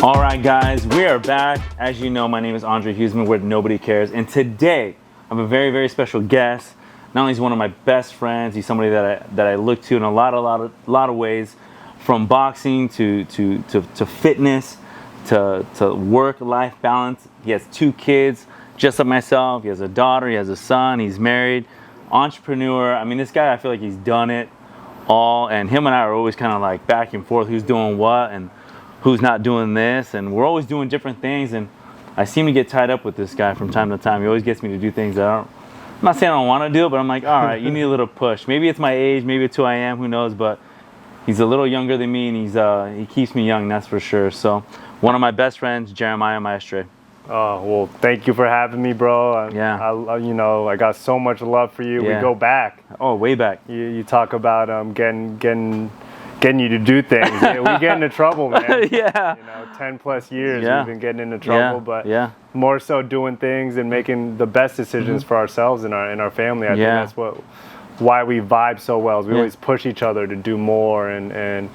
All right, guys, we are back. As you know, my name is Andre Huseman with Nobody Cares, and today I have a very, very special guest. Not only is he one of my best friends, he's somebody that I look to in a lot of ways, from boxing to fitness to work-life balance. He has 2 kids, just like myself. He has a daughter, he has a son, he's married, entrepreneur. I mean, this guy, I feel like he's done it all, and him and I are always kind of like back and forth, who's doing what and who's not doing this, and we're always doing different things, and I seem to get tied up with this guy from time to time. He always gets me to do things that I'm not saying I don't want to do, but I'm like, all right, you need a little push. Maybe it's my age, maybe it's who I am, who knows, but he's a little younger than me, and he keeps me young, that's for sure. So one of my best friends, Jeremiah Maestre. Oh, well, thank you for having me, bro. I got so much love for you. Yeah. We go back. Oh, way back. You talk about getting you to do things. Yeah, we get into trouble, man. Yeah. 10 plus years Yeah. we've been getting into trouble, but more so doing things and making the best decisions for ourselves and our family. I think that's why we vibe so well. We always push each other to do more and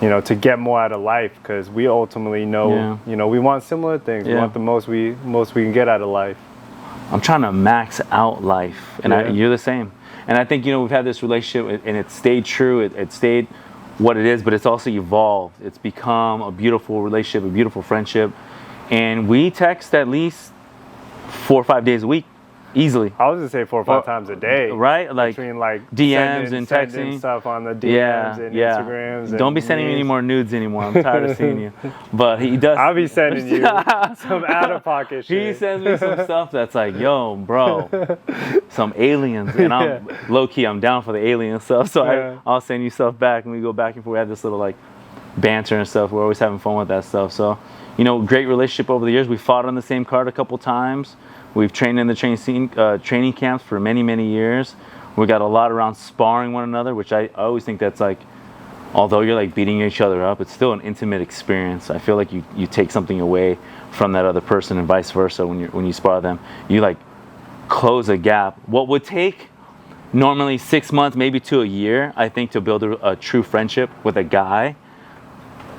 to get more out of life, because we ultimately know we want similar things. We want the most we can get out of life. I'm trying to max out life, and you're the same. And I think we've had this relationship, and it stayed true. It stayed what it is, but it's also evolved. It's become a beautiful relationship, a beautiful friendship, and we text at least 4 or 5 days a week, easily. I was gonna say 4 or 5 times a day, right? Like between like DMs and texting sending stuff on the DMs and Instagrams. Don't be sending me any more nudes anymore. I'm tired of seeing you. But he does. I'll be sending you some out of pocket shit. He sends me some stuff that's like, yo, bro, some aliens, and I'm low key. I'm down for the alien stuff, so I'll send you stuff back, and we go back and forth. We have this little like banter and stuff. We're always having fun with that stuff. So, great relationship over the years. We fought on the same card a couple times. We've trained in the training camps for many, many years. We got a lot around sparring one another, which I always think that's like, although you're like beating each other up, it's still an intimate experience. I feel like you take something away from that other person, and vice versa. When you spar them, you like close a gap. What would take normally 6 months, maybe to a year, I think, to build a true friendship with a guy.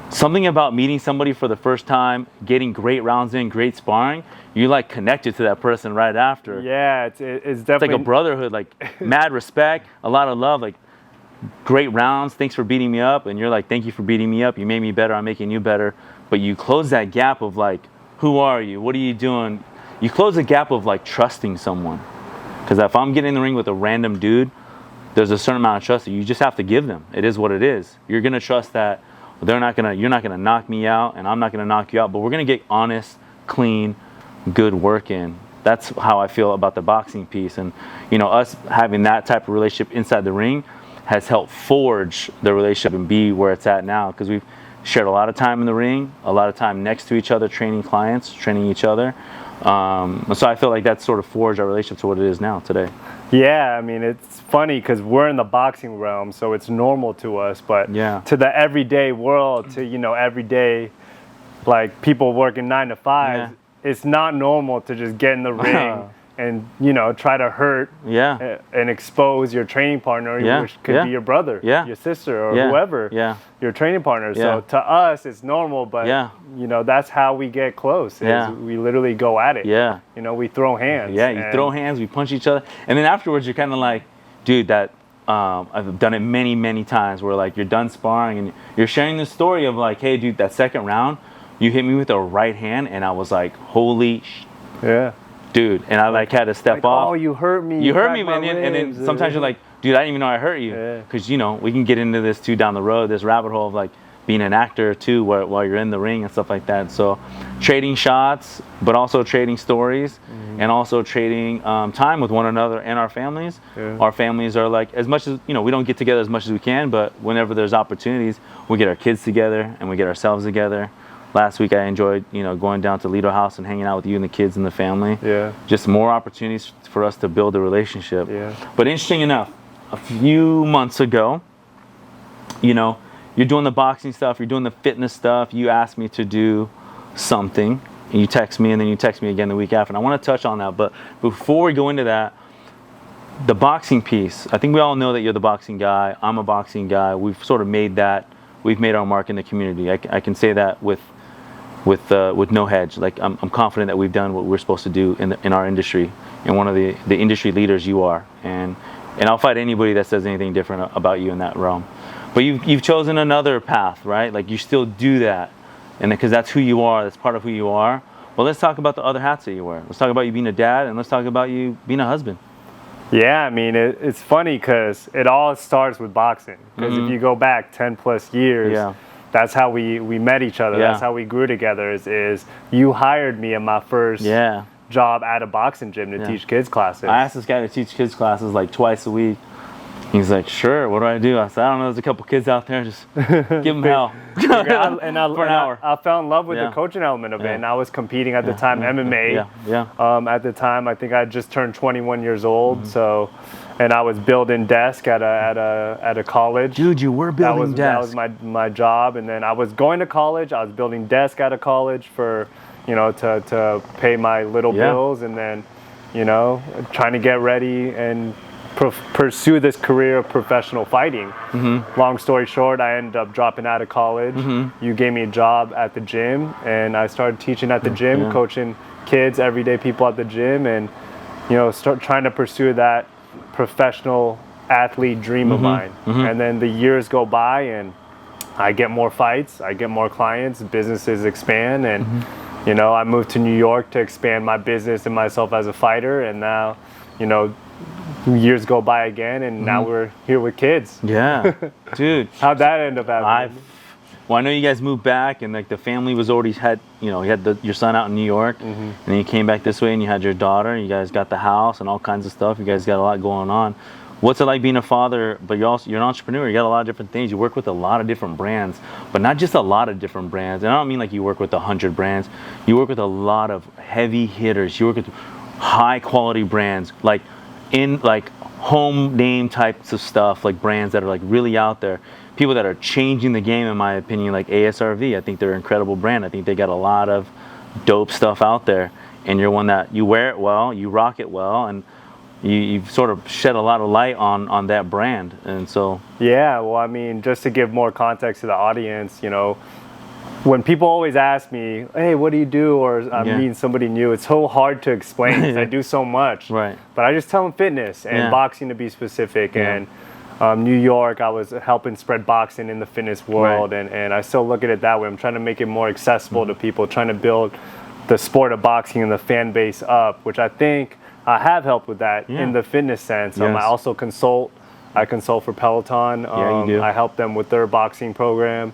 Something about meeting somebody for the first time, getting great rounds in, great sparring, you like connected to that person right after. Yeah, it's definitely... It's like a brotherhood, like mad respect, a lot of love, like great rounds, thanks for beating me up, and you're like, thank you for beating me up, you made me better, I'm making you better. But you close that gap of like, who are you, what are you doing? You close the gap of like trusting someone. Because if I'm getting in the ring with a random dude, there's a certain amount of trust that you just have to give them. It is what it is. You're gonna trust that you're not gonna knock me out, and I'm not gonna knock you out, but we're gonna get honest, clean, good work in. That's how I feel about the boxing piece. And us having that type of relationship inside the ring has helped forge the relationship and be where it's at now, because we've shared a lot of time in the ring, a lot of time next to each other, training clients, training each other. So I feel like that's sort of forged our relationship to what it is now today. Yeah, I mean, it's funny because we're in the boxing realm, so it's normal to us, but to the everyday world, to everyday, like people working 9 to 5, it's not normal to just get in the ring and try to hurt and expose your training partner, which could be your brother, your sister, or whoever your training partner. So to us, it's normal, but that's how we get close. We literally go at it. We throw hands. You throw hands, we punch each other, and then afterwards you're kind of like, dude, that I've done it many, many times where like you're done sparring and you're sharing the story of like, hey, dude, that second round, you hit me with a right hand, and I was like, holy dude, and I like had to step off. Oh, you hurt me. You hurt me, man. And then sometimes you're like, dude, I didn't even know I hurt you. Because, we can get into this too down the road, this rabbit hole of like being an actor too, while you're in the ring and stuff like that. So trading shots, but also trading stories, and also trading time with one another and our families. Our families are like, as much as, we don't get together as much as we can, but whenever there's opportunities, we get our kids together and we get ourselves together. Last week I enjoyed, going down to Lido House and hanging out with you and the kids and the family. Just more opportunities for us to build a relationship. But interesting enough, a few months ago, you're doing the boxing stuff, you're doing the fitness stuff. You asked me to do something, and you text me, and then you text me again the week after. And I want to touch on that, but before we go into that, the boxing piece, I think we all know that you're the boxing guy. I'm a boxing guy. We've sort of made that. We've made our mark in the community. I can say that with with no hedge. Like I'm confident that we've done what we're supposed to do in our industry, and one of the industry leaders you are, and I'll fight anybody that says anything different about you in that realm. But you've chosen another path, right? Like you still do that, and because that's who you are, that's part of who you are. Well, let's talk about the other hats that you wear. Let's talk about you being a dad, and let's talk about you being a husband. Yeah, I mean, it's funny because it all starts with boxing. Because if you go back 10 plus years, that's how we met each other. That's how we grew together. Is you hired me in my first job at a boxing gym to teach kids classes. I asked this guy to teach kids classes like twice a week. He's like, sure, what do I do? I said, I don't know, there's a couple kids out there, just give them hell. For an hour. I fell in love with the coaching element of it, and I was competing at the time, MMA. At the time, I think I just turned 21 years old, so, and I was building desk at a college. Dude, you were building desk. That was my job, and then I was going to college, I was building desk at a college for, to pay my little bills, and then, trying to get ready and pursue this career of professional fighting. Long story short, I ended up dropping out of college. You gave me a job at the gym, and I started teaching at the gym, coaching kids, everyday people at the gym, and start trying to pursue that professional athlete dream of mine. And then the years go by, and I get more fights, I get more clients, businesses expand, and I moved to New York to expand my business and myself as a fighter, and now years go by again, and now we're here with kids. Yeah, dude. How'd that end up happening? Well, I know you guys moved back, and like the family was already you had your son out in New York, and then you came back this way, and you had your daughter. And you guys got the house and all kinds of stuff. You guys got a lot going on. What's it like being a father? But you're an entrepreneur. You got a lot of different things. You work with a lot of different brands, but not just a lot of different brands. And I don't mean like you work with 100 brands. You work with a lot of heavy hitters. You work with high quality brands, like home name types of stuff, like brands that are like really out there, people that are changing the game, in my opinion, like ASRV. I think they're an incredible brand. I think they got a lot of dope stuff out there, and you're one that you wear it well, you rock it well, and you've sort of shed a lot of light on that brand. And so well, I mean, just to give more context to the audience, when people always ask me, hey, what do you do? Or I'm meeting somebody new, it's so hard to explain because I do so much. Right. But I just tell them fitness and boxing to be specific. And New York, I was helping spread boxing in the fitness world. And I still look at it that way. I'm trying to make it more accessible to people, trying to build the sport of boxing and the fan base up, which I think I have helped with that in the fitness sense. I also consult. I consult for Peloton. You do. I help them with their boxing program.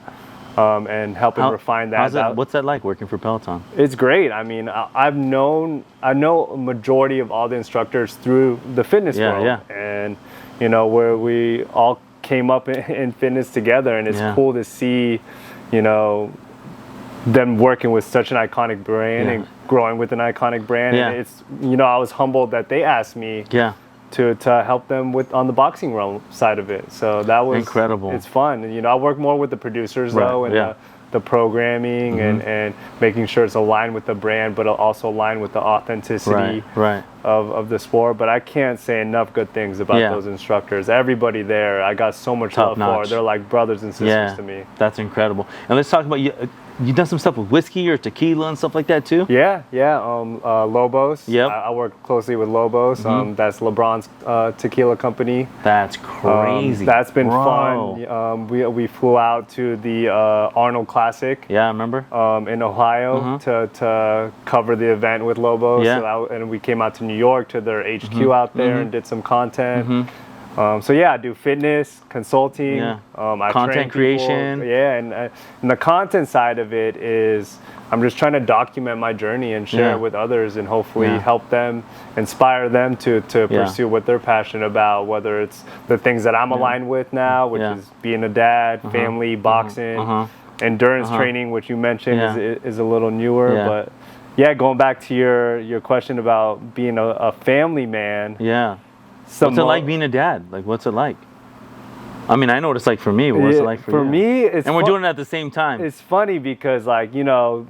And helping refine that. What's that like working for Peloton? It's great. I mean, I know a majority of all the instructors through the fitness world, and where we all came up in fitness together, and it's cool to see, them working with such an iconic brand and growing with an iconic brand. And it's I was humbled that they asked me. To help them on the boxing realm side of it. So that was incredible. It's fun. And, I work more with the producers though, and the programming and making sure it's aligned with the brand, but also aligned with the authenticity of the sport. But I can't say enough good things about those instructors. Everybody there, I got so much love for. They're like brothers and sisters to me. That's incredible. And let's talk about you done some stuff with whiskey or tequila and stuff like that too? Lobos. Yep. I work closely with Lobos. That's LeBron's tequila company. That's crazy. That's been fun. We flew out to the Arnold Classic. Yeah, I remember. In Ohio to cover the event with Lobos. Yeah. And we came out to New York to their HQ out there and did some content. I do fitness, consulting, I content creation. And the content side of it is I'm just trying to document my journey and share it with others, and hopefully help them, inspire them to pursue what they're passionate about, whether it's the things that I'm aligned with now, which is being a dad, family, boxing, endurance training, which you mentioned is a little newer, but going back to your question about being a family man. What's it like being a dad? Like, what's it like? I mean, I know what it's like for me, but what's it like for you? For me, it's and we're doing it at the same time. It's funny because, a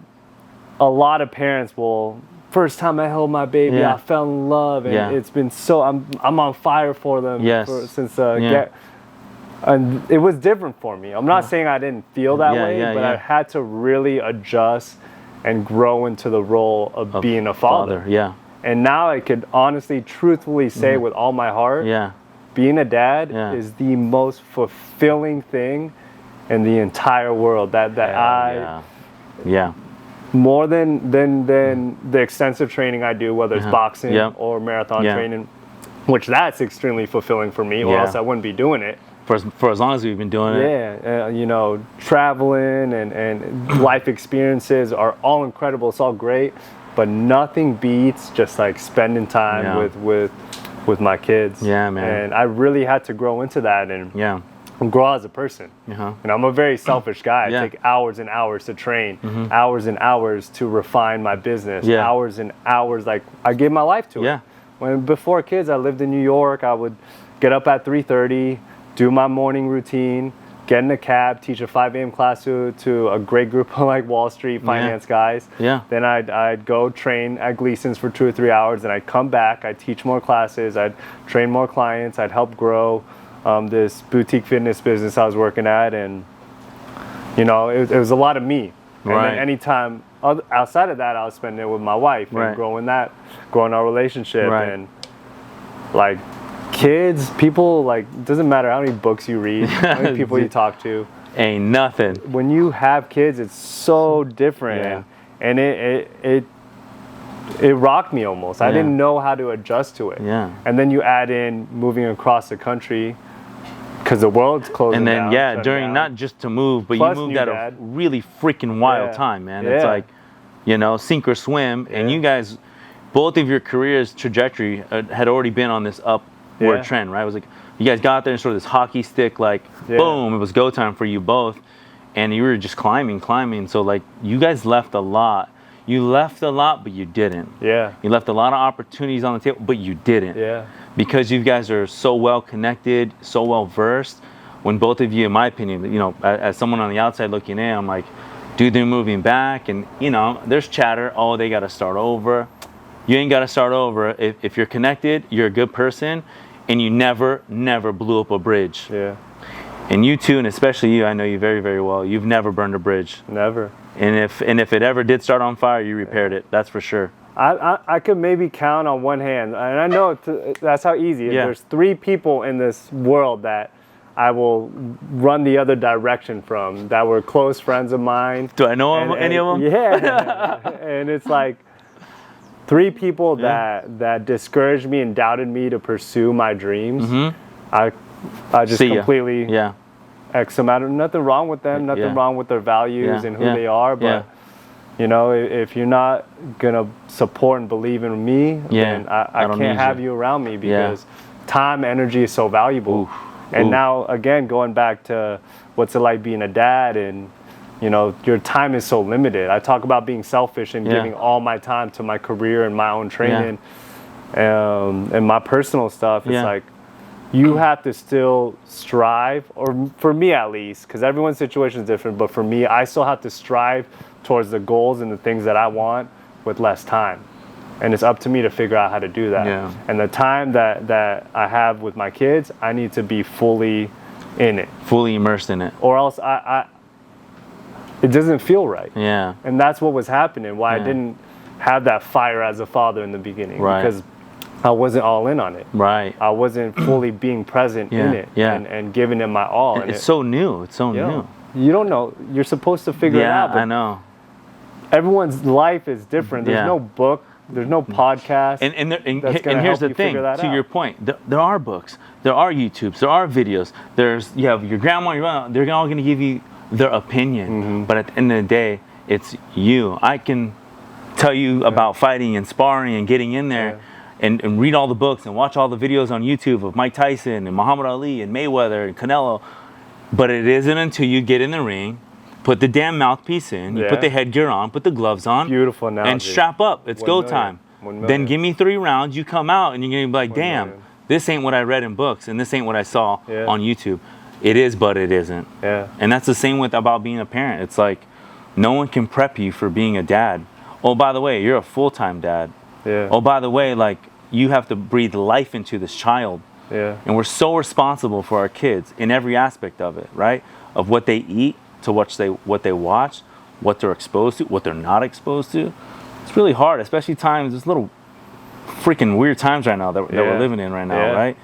lot of parents will, first time I held my baby, I fell in love, and it's been so, I'm on fire for them since and it was different for me. I'm not saying I didn't feel that way, but I had to really adjust and grow into the role of being a father. Yeah. And now I could honestly, truthfully say with all my heart, being a dad is the most fulfilling thing in the entire world. More than the extensive training I do, whether it's boxing or marathon training, which that's extremely fulfilling for me, or else I wouldn't be doing it. For as long as we've been doing it. Yeah, you know, traveling and life experiences are all incredible. It's all great. But nothing beats just like spending time with my kids. Yeah, man. And I really had to grow into that and grow as a person. And I'm a very selfish guy. I take hours and hours to train, hours and hours to refine my business, hours and hours. Like I gave my life to it. When before kids, I lived in New York. I would get up at 3:30, do my morning routine, get in a cab, teach a 5 a.m. class to a great group of like Wall Street finance guys. Then I'd go train at Gleason's for 2 or 3 hours, and I'd come back, I'd teach more classes, I'd train more clients, I'd help grow this boutique fitness business I was working at, and you know, it was a lot of me. And then anytime outside of that, I was spending it with my wife and growing our relationship and like kids, people, like, it doesn't matter how many books you read, how many people you talk to. Ain't nothing. When you have kids, it's so different. And it rocked me almost. I didn't know how to adjust to it. And then you add in moving across the country because the world's closing down. And then, during not just to move, but plus you moved at a really freaking wild time, man. It's like, you know, sink or swim. And you guys, both of your careers' trajectory had already been on this upward trend, right? It was like you guys got there and sort of this hockey stick, like boom, it was go time for you both, and you were just climbing. So like you guys left a lot. You left a lot, but you didn't. You left a lot of opportunities on the table, but you didn't. Because you guys are so well connected, so well versed. When both of you, in my opinion, you know, as someone on the outside looking in, I'm like, dude, they're moving back, and you know, there's chatter. Oh, they got to start over. You ain't got to start over. If you're connected, you're a good person, and you never blew up a bridge. And you too, and especially you, I know you very, very well. You've never burned a bridge. Never. And if it ever did start on fire, you repaired it. That's for sure. I could maybe count on one hand, and I know that's how easy it is. There's 3 people in this world that I will run the other direction from, that were close friends of mine. Do I know any of them? Yeah. And it's like 3 people that discouraged me and doubted me to pursue my dreams. I just completely X them out. Nothing wrong with them. Nothing wrong with their values and who they are. But you know, if you're not gonna support and believe in me, then I can't have you around me, because time, energy is so valuable. And now again, going back to what's it like being a dad, and you know, your time is so limited. I talk about being selfish and giving all my time to my career and my own training and my personal stuff. It's like you have to still strive, or for me at least, because everyone's situation is different, but for me, I still have to strive towards the goals and the things that I want with less time. And it's up to me to figure out how to do that. And the time that I have with my kids, I need to be fully in it. Fully immersed in it. Or else it doesn't feel right. And that's what was happening, why I didn't have that fire as a father in the beginning. Because I wasn't all in on it. I wasn't fully being present in it and giving it my all. And it's so new. It's so new. You don't know. You're supposed to figure it out. But I know. Everyone's life is different. There's no book. There's no podcast. And here's the thing. To your point, there are books. There are YouTubes. There are videos. You have your grandma, your mom. They're all going to give you their opinion. But at the end of the day, it's you. I can tell you about fighting and sparring and getting in there. And read all the books and watch all the videos on YouTube of Mike Tyson and Muhammad Ali and Mayweather and Canelo. But it isn't until you get in the ring, put the damn mouthpiece in, you put the headgear on, put the gloves on, beautiful analogy, and strap up. It's go time. Then give me 3 rounds, you come out and you're going to be like, damn, this ain't what I read in books and this ain't what I saw on YouTube. It is, but it isn't. And that's the same about being a parent. It's like no one can prep you for being a dad. Oh, by the way, you're a full-time dad. Oh, by the way, like, you have to breathe life into this child. And we're so responsible for our kids in every aspect of it, right? Of what they eat, to what they watch, what they're exposed to, what they're not exposed to. It's really hard, especially times, this little freaking weird times right now that we're living in right now, right?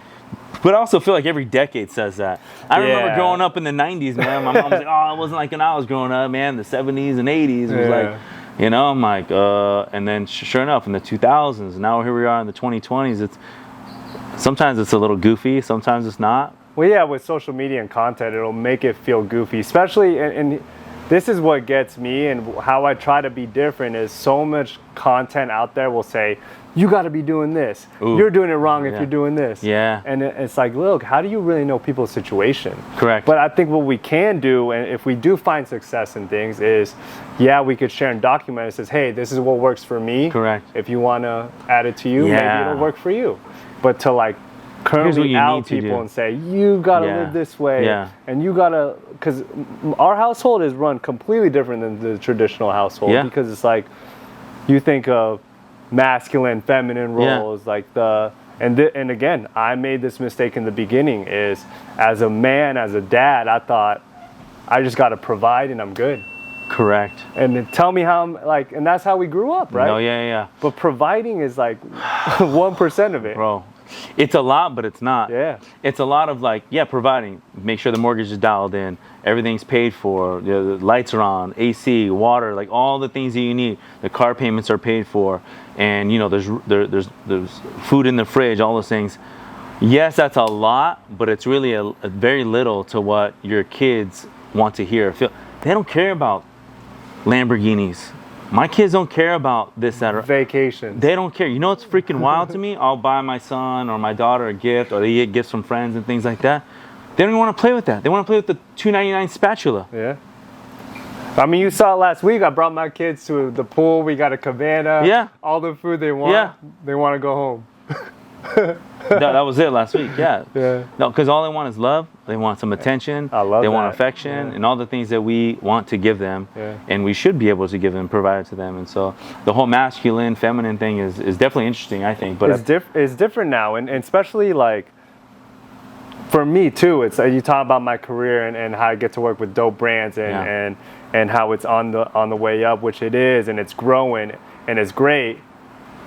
But I also feel like every decade says that. I remember growing up in the 90s, man. My mom was like, oh, it wasn't like when I was growing up, man. The 70s and 80s, it was like, you know, I'm like, and then sure enough, in the 2000s, now here we are in the 2020s, sometimes it's a little goofy, sometimes it's not. Well, yeah, with social media and content, it'll make it feel goofy, especially, and this is what gets me and how I try to be different is so much content out there will say, you got to be doing this. Ooh. You're doing it wrong if you're doing this. Yeah. And it's like, look, how do you really know people's situation? Correct. But I think what we can do, and if we do find success in things, is, yeah, we could share and document. It says, hey, this is what works for me. Correct. If you want to add it to you, maybe it'll work for you. But to like currently out people and say, you got to live this way. Yeah. And you got to, because our household is run completely different than the traditional household. Yeah. Because it's like, you think of masculine, feminine roles, like and again, I made this mistake in the beginning is as a man, as a dad, I thought I just got to provide and I'm good. Correct. And then tell me how I'm like, and that's how we grew up, right? No, yeah. But providing is like 1% of it. Bro, it's a lot, but it's not. Yeah. It's a lot of like, providing, make sure the mortgage is dialed in, everything's paid for, the lights are on, AC, water, like all the things that you need. The car payments are paid for, and you know there's food in the fridge, all those things. Yes, that's a lot, but it's really a very little to what your kids want to hear. They don't care about Lamborghinis. My kids don't care about this, that, or vacation. They don't care. You know what's freaking wild to me? I'll buy my son or my daughter a gift, or they get gifts from friends and things like that. They don't even want to play with that. They want to play with the $2.99 spatula. Yeah. I mean, you saw last week, I brought my kids to the pool. We got a cabana. Yeah. All the food they want. Yeah. They want to go home. that was it last week, yeah. No, because all they want is love. They want some attention. I love They that. want affection and all the things that we want to give them. And we should be able to give them, provide it to them. And so the whole masculine, feminine thing is definitely interesting, I think. But it's different now. And especially like, for me too, it's you talk about my career and how I get to work with dope brands and how it's on the way up, which it is, and it's growing and it's great.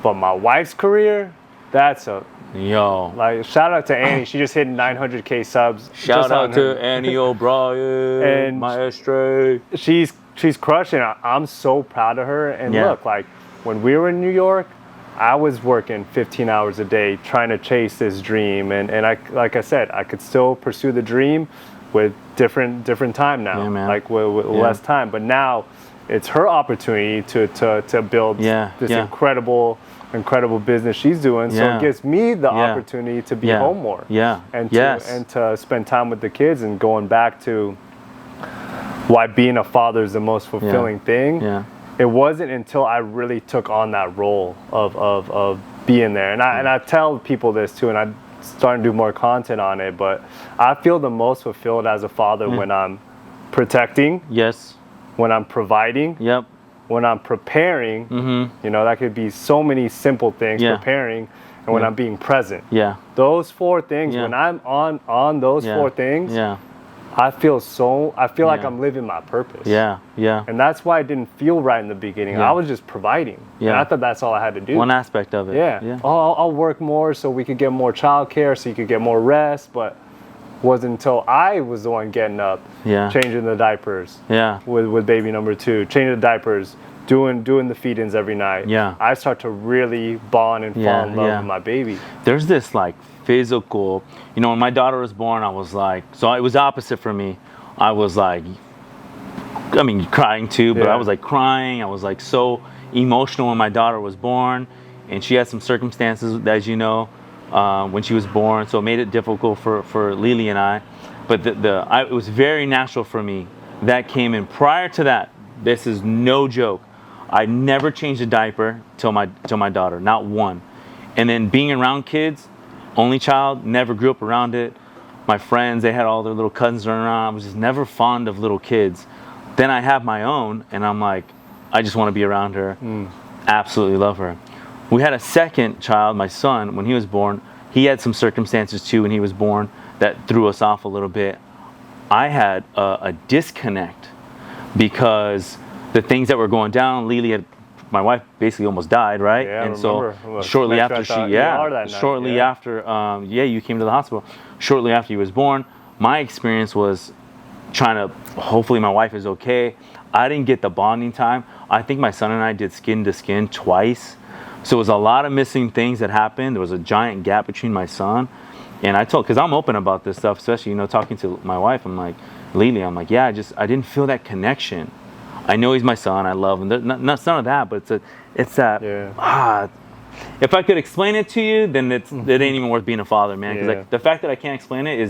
But my wife's career, that's like shout out to Annie. She just hit 900K subs. Shout out to Annie O'Brien and Maestre. She's crushing it. I'm so proud of her. And look, like when we were in New York, I was working 15 hours a day trying to chase this dream, and I, like I said, I could still pursue the dream with different time now, like with less time. But now it's her opportunity to build this incredible business she's doing. So it gives me the opportunity to be home more, and to spend time with the kids. And going back to why being a father is the most fulfilling thing. It wasn't until I really took on that role of being there. And I tell people this too, and I'm starting to do more content on it, but I feel the most fulfilled as a father when I'm protecting. Yes. When I'm providing. Yep. When I'm preparing. You know, that could be so many simple things, preparing, and when I'm being present. Yeah. Those four things, when I'm on those four things, I feel like I'm living my purpose. Yeah. And that's why it didn't feel right in the beginning. I was just providing. And I thought that's all I had to do. One aspect of it. Yeah. Oh, I'll work more so we could get more childcare, so you could get more rest. But it wasn't until I was the one getting up, changing the diapers. With baby number 2, changing the diapers, doing the feed-ins every night. I start to really bond and fall in love with my baby. There's this like physical, you know, when my daughter was born, I was like, so it was opposite for me. I was like, I mean, crying too, but I was like crying. I was like so emotional when my daughter was born, and she had some circumstances, as you know, when she was born, so it made it difficult for Lily and I. But it was very natural for me. That came in. Prior to that, this is no joke, I never changed a diaper till my daughter, not one. And then being around kids, only child, never grew up around it. My friends, they had all their little cousins running around. I was just never fond of little kids. Then I have my own, and I'm like, I just want to be around her. Absolutely love her. We had a second child, my son, when he was born. He had some circumstances too when he was born that threw us off a little bit. I had a disconnect because the things that were going down. Lily had, my wife basically almost died, right? Yeah, and I so remember. shortly after shortly yeah. after, you came to the hospital. Shortly after he was born, my experience was trying to, hopefully my wife is okay. I didn't get the bonding time. I think my son and I did skin to skin twice. So it was a lot of missing things that happened. There was a giant gap between my son. And I told, because I'm open about this stuff, especially, you know, talking to my wife, I'm like, Lily, I'm like, yeah, I didn't feel that connection. I know he's my son. I love him. None of that, but it's that. Yeah. If I could explain it to you, then it ain't even worth being a father, man. Because like, the fact that I can't explain it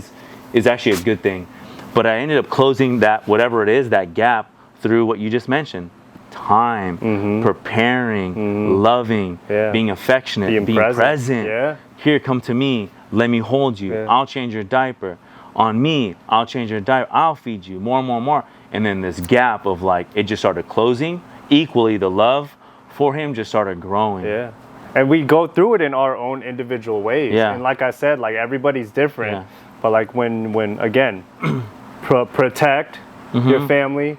is actually a good thing. But I ended up closing that, whatever it is, that gap through what you just mentioned: time, preparing, loving, being affectionate, being present. Yeah. Here, come to me. Let me hold you. I'll change your diaper. On me, I'll change your diaper. I'll feed you more and more and more. And then this gap of like, it just started closing. Equally, the love for him just started growing. Yeah. And we go through it in our own individual ways. Yeah. And like I said, like everybody's different. Yeah. But like when again, protect your family,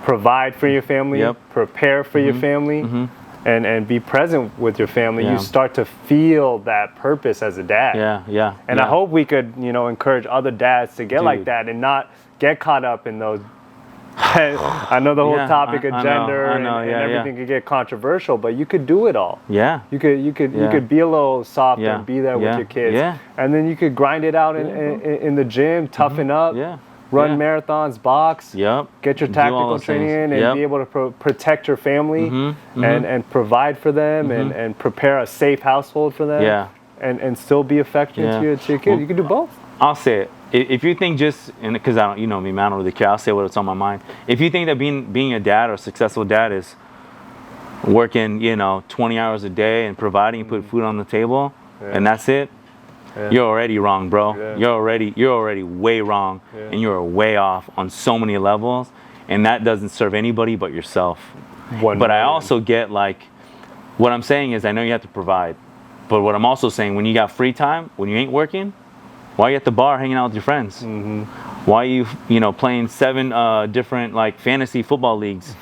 provide for your family, prepare for your family, and be present with your family, you start to feel that purpose as a dad. And I hope we could, you know, encourage other dads to get like that and not get caught up in those. I know the whole topic of gender and everything could get controversial, but you could do it all. You could be a little soft and be there with your kids, and then you could grind it out in the gym, toughen up. Run marathons, box, get your tactical training in, and be able to protect your family and provide for them and prepare a safe household for them and still be affectionate to your kids. Well, you can do both. I'll say it. If you think just, because I don't, you know me, man, I don't really care. I'll say what's on my mind. If you think that being a dad or a successful dad is working, 20 hours a day and providing and putting food on the table, and that's it, you're already wrong, bro. You're already way wrong, and you're way off on so many levels, and that doesn't serve anybody but yourself. But I also get like, what I'm saying is, I know you have to provide, but what I'm also saying, when you got free time, when you ain't working, why are you at the bar hanging out with your friends? Why are you, playing 7 different like fantasy football leagues?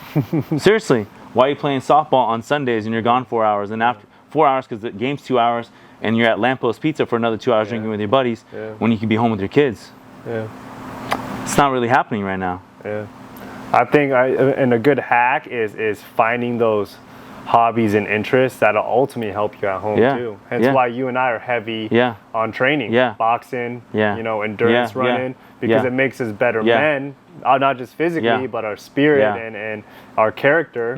Seriously, why are you playing softball on Sundays and you're gone 4 hours, and after 4 hours because the game's 2 hours, and you're at Lamppost Pizza for another 2 hours drinking with your buddies when you could be home with your kids? It's not really happening right now. I think and a good hack is finding those hobbies and interests that'll ultimately help you at home too. Hence why you and I are heavy on training, boxing, endurance running, because it makes us better men, not just physically, but our spirit and our character,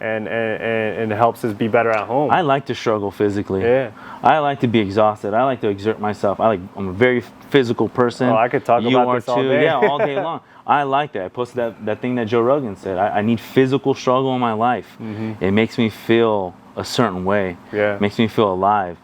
and it helps us be better at home. I like to struggle physically. I like to be exhausted. I like to exert myself. I'm a very physical person. Oh, I could talk about this all day. All day long. I like that. I posted that thing that Joe Rogan said. I need physical struggle in my life. It makes me feel a certain way. It makes me feel alive.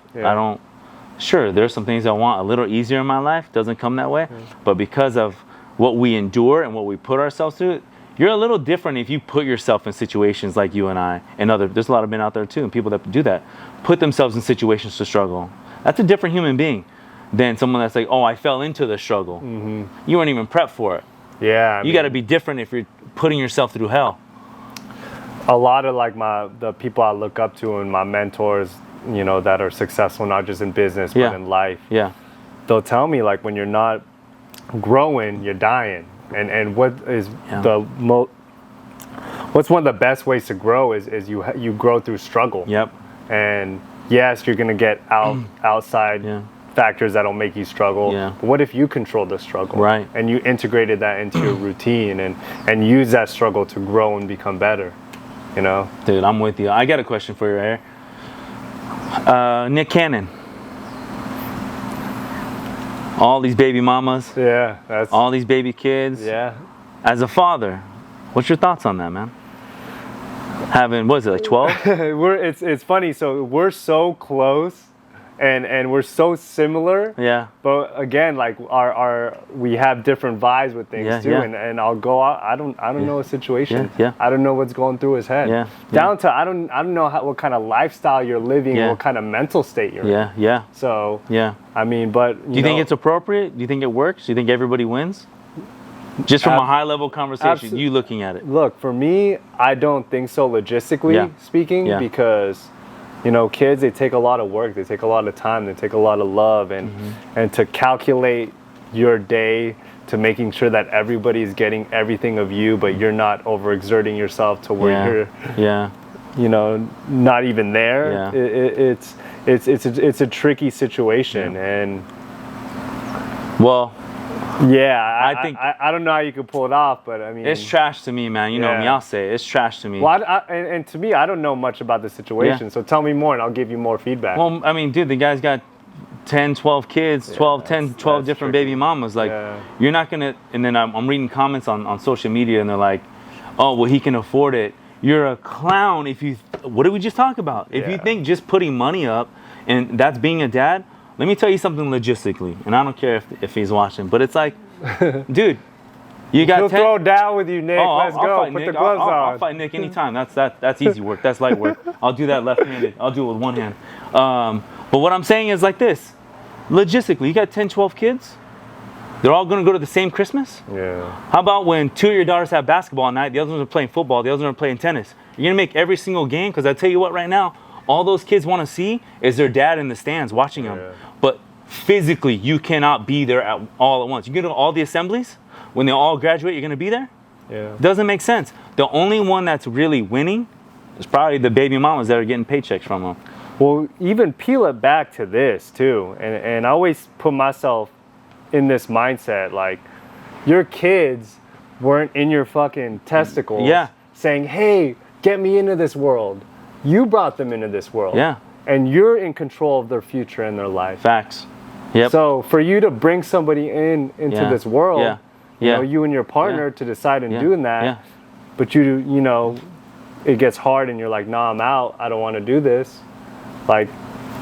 Sure, there's some things I want a little easier in my life. Doesn't come that way. But because of what we endure and what we put ourselves through, you're a little different if you put yourself in situations like you and I and there's a lot of men out there too, and people that do that, put themselves in situations to struggle. That's a different human being than someone that's like, oh, I fell into the struggle. You weren't even prepped for it. You got to be different if you're putting yourself through hell. A lot of like the people I look up to and my mentors, that are successful, not just in business, but in life. They'll tell me like, when you're not growing, you're dying. And what is what's one of the best ways to grow is you grow through struggle. And yes, you're going to get outside factors that'll make you struggle. But what if you control the struggle? And you integrated that into your routine and use that struggle to grow and become better. Dude, I'm with you. I got a question for you right here. Nick Cannon. All these baby mamas. All these baby kids. As a father, what's your thoughts on that, man? Having, what is it, like 12? It's funny. So we're so close. And we're so similar. But again, like we have different vibes with things too. And I'll go out. I don't know a situation. I don't know what's going through his head. Down to I don't know what kind of lifestyle you're living, what kind of mental state you're in. So I mean, but do you think it's appropriate? Do you think it works? Do you think everybody wins? Just from a high level conversation, you looking at it. Look, for me, I don't think so logistically speaking, because you know, kids, they take a lot of work, they take a lot of time, they take a lot of love, and to calculate your day to making sure that everybody is getting everything of you, but you're not overexerting yourself to where you're you know, not even there. It's a tricky situation, and well, I think I don't know how you could pull it off, but I mean, it's trash to me, man. You know me, I'll say it. It's trash to me. Well, and to me, I don't know much about the situation, so tell me more and I'll give you more feedback. Well, I mean, dude, the guy's got 10, 12 kids, 12 different tricky baby mamas. Like, you're not gonna. And then I'm reading comments on social media, and they're like, oh, well, he can afford it. You're a clown if you. What did we just talk about? If you think just putting money up and that's being a dad. Let me tell you something logistically, and I don't care if he's watching, but it's like, dude, you got 10. Throw down with you, Nick. Let's go. Put Nick. the gloves on. I'll fight Nick anytime. That's easy work. That's light work. I'll do that left-handed. I'll do it with one hand. But what I'm saying is like this. Logistically, you got 10, 12 kids. They're all going to go to the same Christmas? Yeah. How about when 2 of your daughters have basketball night, the other ones are playing football, the other ones are playing tennis? You're going to make every single game? Because I tell you what right now, all those kids want to see is their dad in the stands watching them. But physically, you cannot be there all at once. You go to all the assemblies, when they all graduate, you're going to be there? Yeah. Doesn't make sense. The only one that's really winning is probably the baby mamas that are getting paychecks from them. Well, even peel it back to this, too. And I always put myself in this mindset, like, your kids weren't in your fucking testicles saying, hey, get me into this world. You brought them into this world. Yeah. And you're in control of their future and their life. Facts. Yep. So for you to bring somebody into this world, you know, you and your partner to decide in doing that, but you know, it gets hard and you're like, nah, I'm out. I don't want to do this. Like,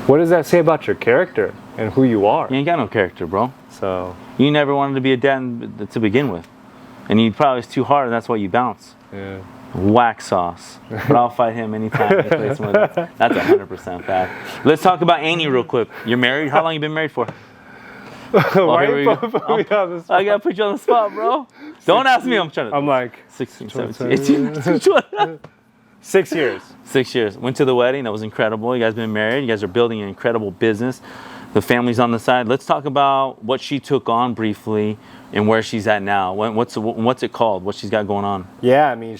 what does that say about your character and who you are? You ain't got no character, bro. So you never wanted to be a dad to begin with. And you probably was too hard, and that's why you bounce. Yeah. Whack sauce. But I'll fight him anytime he plays with us. That's 100% fact. Let's talk about Annie real quick. You're married? How long you been married for? Why are you put me on the spot? I gotta put you on the spot, bro. Don't ask me. I'm like 16, 17, 18. 6 years. 6 years. Went to the wedding. That was incredible. You guys been married. You guys are building an incredible business. The family's on the side. Let's talk about what she took on briefly and where she's at now. What's it called? What she's got going on? Yeah, I mean,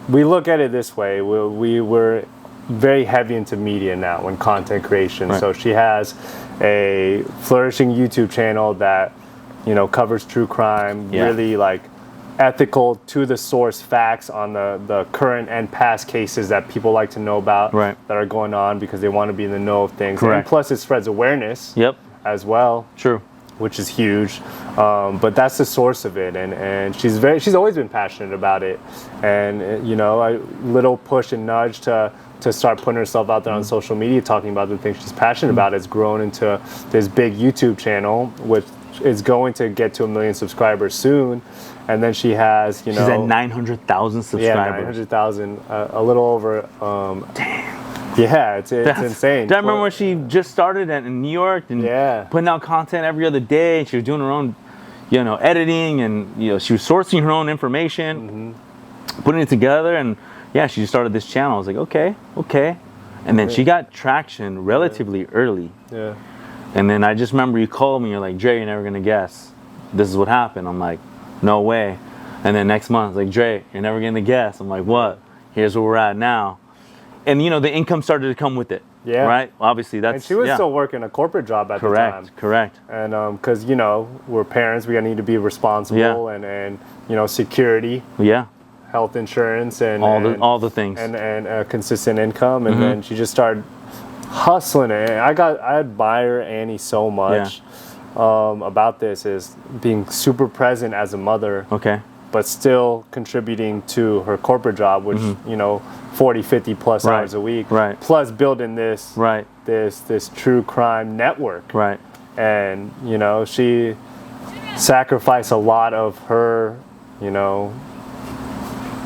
we look at it this way. We were very heavy into media now and content creation. Right. So she has a flourishing YouTube channel that, you know, covers true crime, really like ethical, to the source facts on the current and past cases that people like to know about that are going on because they want to be in the know of things. Correct. And plus it spreads awareness as well. True. Which is huge. But that's the source of it. And she's always been passionate about it. And, you know, a little push and nudge to start putting herself out there on social media, talking about the things she's passionate about, has grown into this big YouTube channel, which is going to get to 1 million subscribers soon. And then she has, you know... She's at 900,000 subscribers. Yeah, 900,000, a little over... Damn. Yeah, it's insane. I remember when she just started in New York and putting out content every other day. And she was doing her own, you know, editing, and, you know, she was sourcing her own information, putting it together, and she just started this channel. I was like, okay. And then she got traction relatively early. Yeah. And then I just remember you called me, you're like, Dre, you're never gonna guess. This is what happened. I'm like, no way. And then next month, like, Dre, you're never gonna guess. I'm like, what? Here's where we're at now. And, you know, the income started to come with it. Yeah. Right? Obviously, that's... And she was still working a corporate job at the time. Correct. And because, you know, we're parents, we need to be responsible and, you know, security. Yeah. Health insurance and... All the things. And consistent income. And then she just started hustling it. I admire Annie so much about this, is being super present as a mother. Okay. But still contributing to her corporate job, which, you know, 40, 50 plus hours a week. Right. Plus building this this true crime network. Right. And, you know, she sacrificed a lot of her, you know,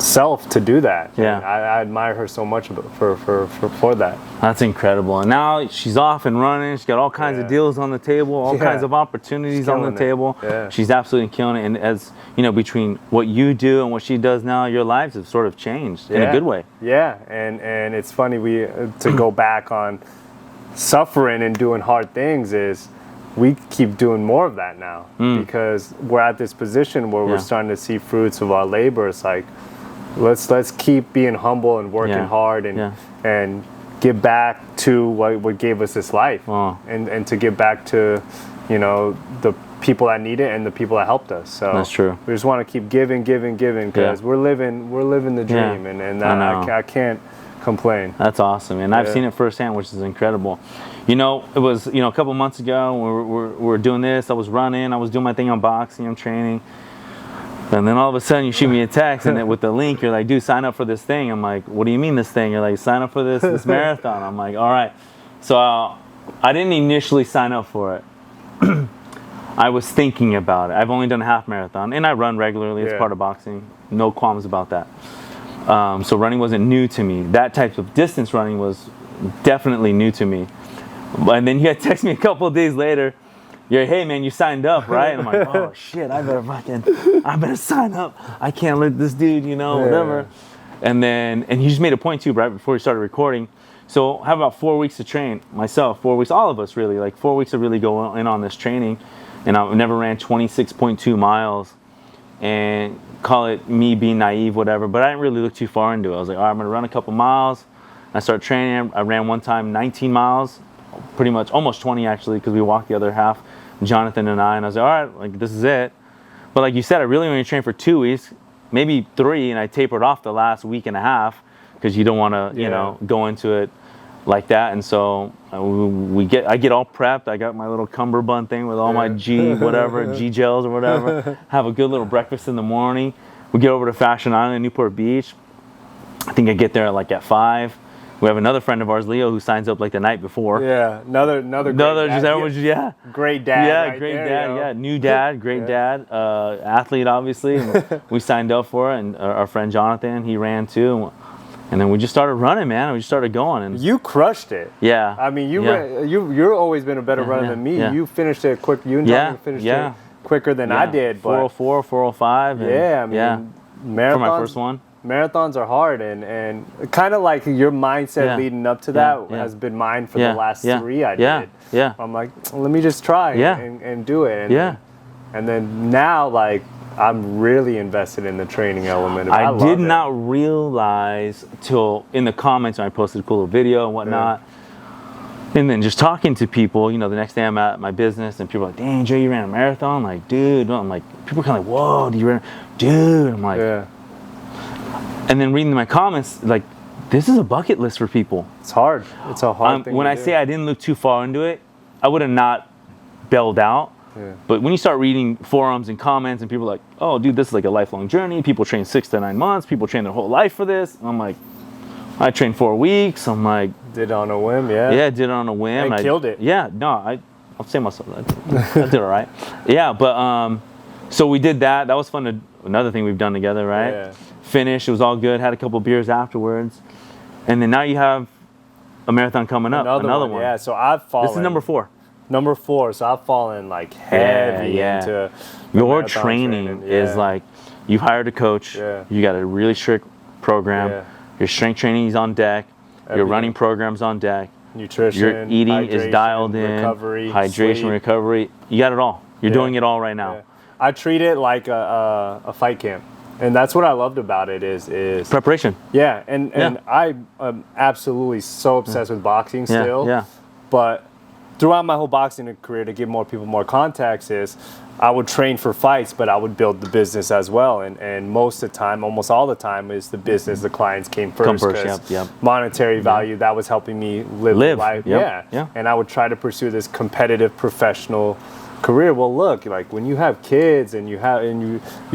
self to do that. Yeah. And I admire her so much for that. That's incredible. And now she's off and running. She's got all kinds of deals on the table, all kinds of opportunities on the table. Yeah. She's absolutely killing it. And as you know, between what you do and what she does now, your lives have sort of changed in a good way. Yeah, and it's funny to go back on suffering and doing hard things is we keep doing more of that now because we're at this position where we're starting to see fruits of our labor. It's like let's keep being humble and working hard and give back to what gave us this life and to give back to, you know, the people that need it and the people that helped us. So that's true. We just want to keep giving because we're living the dream and I can't complain. That's awesome, and I've seen it firsthand, which is incredible. You know, it was, you know, a couple months ago we were doing this. I was running, I was doing my thing on boxing, I'm training, and then all of a sudden you shoot me a text and then with the link you're like, dude, sign up for this thing. I'm like, what do you mean this thing? You're like, sign up for this marathon. I'm like, all right. So I didn't initially sign up for it. I was thinking about it. I've only done a half marathon and I run regularly as part of boxing. No qualms about that. So running wasn't new to me. That type of distance running was definitely new to me. And then you had text me a couple of days later. You're, hey man, you signed up, right? And I'm like, oh shit, I better sign up. I can't let this dude, you know, whatever. And he just made a point too, right before we started recording. So I have about 4 weeks to train myself. 4 weeks, all of us really, like 4 weeks to really go in on this training. And I never ran 26.2 miles. And call it me being naive, whatever, but I didn't really look too far into it. I was like, all right, I'm gonna run a couple miles. I started training. I ran one time 19 miles, pretty much almost 20 actually, because we walked the other half, Jonathan and I was like, all right, like this is it. But like you said, I really only trained for 2 weeks, maybe 3, and I tapered off the last week and a half because you don't want to, you know, go into it like that. And so I get all prepped. I got my little cummerbund thing with all my G gels or whatever. Have a good little breakfast in the morning. We get over to Fashion Island, Newport Beach. I think I get there like at 5. We have another friend of ours, Leo, who signs up like the night before. Yeah, another great dad. Yeah, great dad. Yeah, new dad, great dad, athlete obviously. And we signed up for it, and our friend Jonathan, he ran too. And then we just started running, man. We just started going, and you crushed it. Yeah. I mean, you've always been a better runner than me. You finished it quick. You and Jonathan finished it quicker than I did. But 4:04, 4:05. I mean, marathons, for my first one. Marathons are hard, and kind of like your mindset leading up to that has been mine for the last 3 I did. Yeah. I'm like, let me just try and do it. And then now, like, I'm really invested in the training element. I did not realize till in the comments when I posted a cool little video and whatnot. And then just talking to people, you know, the next day I'm at my business and people are like, dang, Joe, you ran a marathon? I'm like, dude. I'm like, people are kind of like, whoa, do you run? Dude. I'm like, and then reading my comments, like, this is a bucket list for people. It's hard. It's a hard thing when to I do. say I didn't look too far into it, I would have not bailed out. But when you start reading forums and comments and people are like, oh, dude, this is like a lifelong journey. People train 6 to 9 months. People train their whole life for this. And I'm like, I trained 4 weeks. I'm like, did it on a whim, yeah. Yeah, did it on a whim. I killed it. Yeah, no, I'll say myself. I did all right. Yeah, but so we did that. That was fun. Another thing we've done together, right? Yeah. Finished. It was all good. Had a couple beers afterwards, and then now you have a marathon coming up. Another one. Yeah. So I've fallen. This is number 4. Number 4. So I've fallen like heavy into your training is like you've hired a coach. Yeah. You got a really strict program. Yeah. Your strength training is on deck. Everything. Your running program's on deck. Nutrition. Your eating is dialed in. Recovery. Hydration, sleep. Recovery. You got it all. You're doing it all right now. Yeah. I treat it like a fight camp. And that's what I loved about it is preparation. Yeah, and I am absolutely so obsessed with boxing still. Yeah. But throughout my whole boxing career, to give more people more context, is I would train for fights, but I would build the business as well. And most of the time, almost all the time, is the business, the clients came first. Monetary value, that was helping me live life. Yeah. And I would try to pursue this competitive professional career. Well, look, like when you have kids and you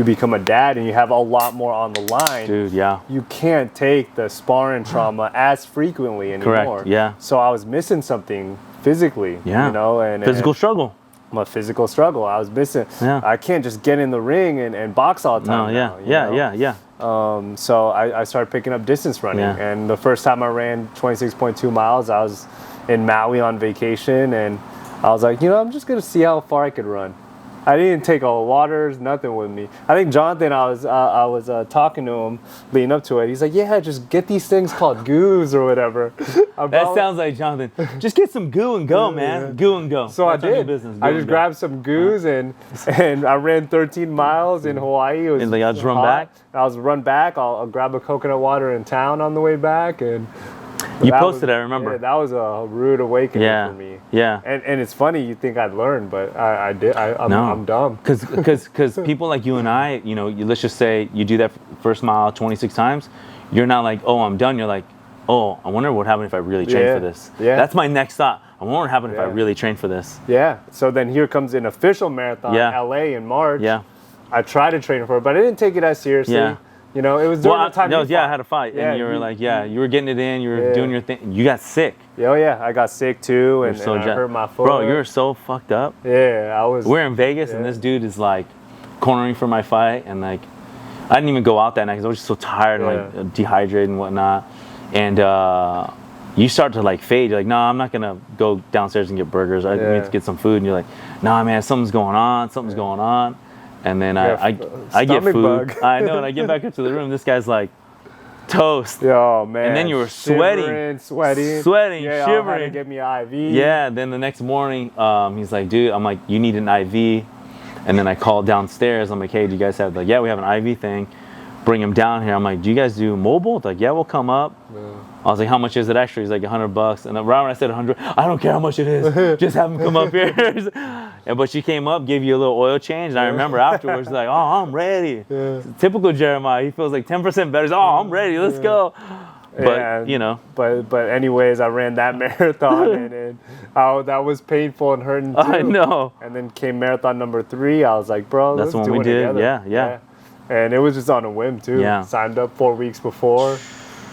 become a dad and you have a lot more on the line, dude, you can't take the sparring trauma as frequently anymore. Correct. Yeah. So I was missing something physically. Yeah. You know, and physical struggle. My physical struggle. I was missing. Yeah. I can't just get in the ring and box all the time. Yeah. So I started picking up distance running. Yeah. And the first time I ran 26.2 miles, I was in Maui on vacation, and I was like, I'm just gonna see how far I could run. I didn't take all the waters, nothing with me. I think Jonathan, I was talking to him leading up to it. He's like, yeah, just get these things called goos or whatever. That sounds like Jonathan. Just get some goo and go, man. Yeah. Goo and go. So that's I did. I just grabbed some goos and I ran 13 miles in Hawaii. It was and I'll just run back? I'll run back. I'll grab a coconut water in town on the way back. And you posted, I remember. Yeah, that was a rude awakening for me. Yeah. And it's funny, you think I'd learn, but I did. I'm dumb. Because people like you and I, let's just say you do that first mile 26 times. You're not like, oh, I'm done. You're like, oh, I wonder what happened if I really trained for this. Yeah. That's my next thought. I wonder what happened if I really trained for this. Yeah. So then here comes an official marathon in LA in March. Yeah. I tried to train for it, but I didn't take it as seriously. Yeah. It was during the time. I had a fight, and you were you were getting it in, you were doing your thing. You got sick. Oh yeah, I got sick too, and I hurt my foot. Bro, you're so fucked up. Yeah, I was. We're in Vegas, and this dude is like cornering for my fight, and like I didn't even go out that night because I was just so tired, and like dehydrated and whatnot. And you start to like fade. You're like, no, I'm not gonna go downstairs and get burgers. I need to get some food. And you're like, nah, man, something's going on. Something's going on. And then I get food. Bug. I know, and I get back into the room. This guy's like toast. Oh man! And then you were sweating, shivering. Yeah, to get me an IV. Yeah. Then the next morning, he's like, dude, I'm like, you need an IV. And then I called downstairs. I'm like, hey, do you guys have we have an IV thing. Bring him down here. I'm like, do you guys do mobile? They're like, yeah, we'll come up. Yeah. I was like, how much is it extra? He's like, $100. And around when I said 100, I don't care how much it is. Just have him come up here. But she came up, gave you a little oil change. And I remember afterwards, like, oh, I'm ready. Yeah. Typical Jeremiah. He feels like 10% better. He's, oh, I'm ready. Let's go. But, But anyways, I ran that marathon. and that was painful and hurting too. I know. And then came marathon number 3. I was like, bro, that's let's do what we did. Together. Yeah. And it was just on a whim too. Yeah. Signed up 4 weeks before.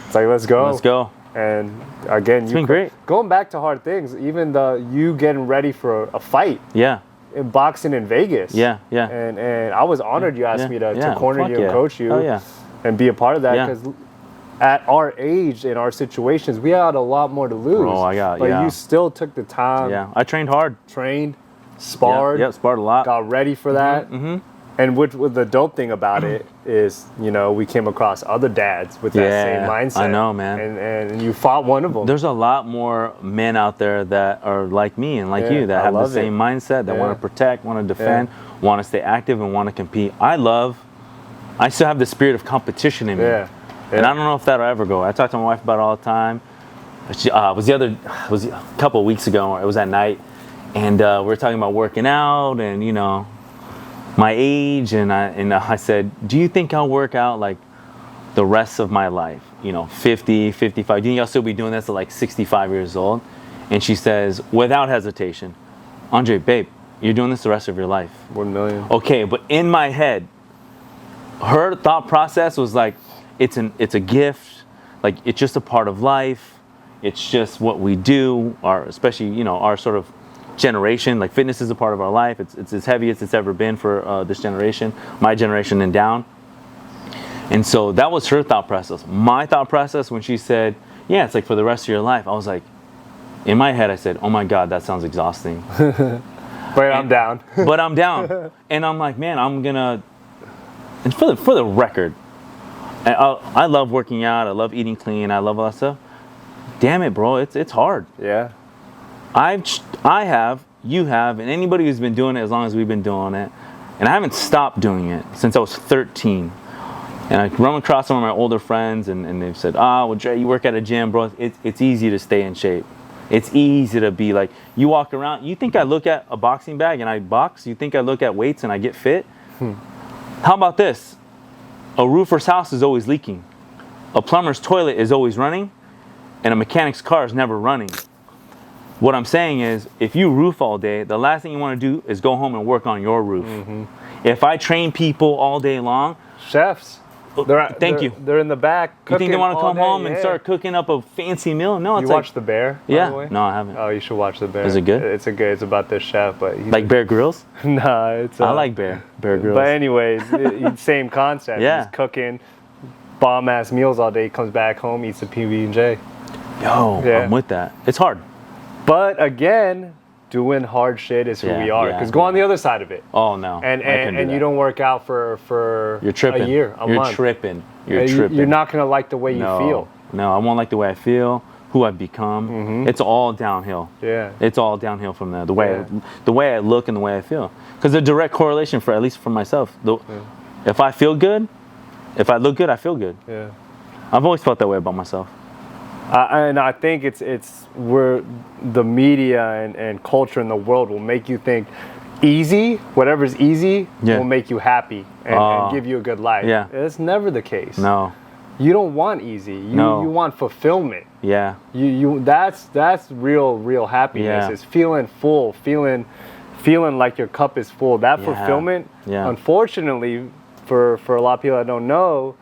It's like, let's go. Let's go. And again, it's been great. Going back to hard things, even you getting ready for a fight. Yeah. In boxing in Vegas. Yeah. And I was honored you asked me to corner you and coach you. Oh, yeah. And be a part of that because at our age, in our situations, we had a lot more to lose. Oh, but you still took the time. Yeah. I trained hard. Sparred. Yeah, sparred a lot. Got ready for that. Mm-hmm. And with the dope thing about it is, we came across other dads with that same mindset. I know, man. And you fought one of them. There's a lot more men out there that are like me and like you that have the same mindset, that want to protect, want to defend, want to stay active, and want to compete. I still have the spirit of competition in me. Yeah. And I don't know if that'll ever go. I talk to my wife about it all the time. It was a couple of weeks ago. It was at night, and we were talking about working out and my age, and I said, do you think I'll work out like the rest of my life? 50, 55. Do you think I'll still be doing this at like 65 years old? And she says, without hesitation, Andre, babe, you're doing this the rest of your life. 1 million. Okay, but in my head, her thought process was like, it's a gift, like it's just a part of life. It's just what we do, especially our sort of generation. Like fitness is a part of our life. It's as heavy as it's ever been for this generation, my generation and down. And so that was her thought process. My thought process when she said, yeah, it's like for the rest of your life, I was like, in my head I said, oh my God, that sounds exhausting. But I'm down. But I'm down. And I'm like, man, I'm gonna, and for the record, I love working out, I love eating clean, I love all that stuff. Damn it, bro, it's hard. Yeah. I have, you have, and anybody who's been doing it as long as we've been doing it, and I haven't stopped doing it since I was 13. And I run across some of my older friends, and they've said, well, Dre, you work at a gym, bro. It's easy to stay in shape. It's easy to be like, you walk around, you think I look at a boxing bag and I box? You think I look at weights and I get fit? How about this? A roofer's house is always leaking. A plumber's toilet is always running, and a mechanic's car is never running. What I'm saying is, if you roof all day, the last thing you want to do is go home and work on your roof. Mm-hmm. If I train people all day long, chefs, thank you. They're in the back. You think they want to come home and start cooking up a fancy meal? No, it's you watch The Bear? By the way? No, I haven't. Oh, you should watch The Bear. Is it good? It's about this chef, but like Bear Grylls? Nah, it's. I like Bear Grylls. But anyways, same concept. Yeah. He's cooking, bomb ass meals all day, comes back home, eats a PB&J. Yo, yeah. I'm with that. It's hard. But again, doing hard shit is who we are. Because go on the other side of it. Oh no. And you don't work out for You're tripping. a year, a month. You're tripping. You're not gonna like the way you feel. No, I won't like the way I feel, who I've become. Mm-hmm. It's all downhill. Yeah. It's all downhill from there. The way I look and the way I feel. Because a direct correlation for at least for myself. If I feel good, if I look good, I feel good. Yeah. I've always felt that way about myself. And I think it's where the media and culture in the world will make you think easy, whatever's easy, will make you happy and give you a good life. Yeah. It's never the case. No. You don't want easy. You want fulfillment. Yeah. You that's real happiness. Yeah. Is feeling full, feeling like your cup is full. That fulfillment, unfortunately, for a lot of people that don't know,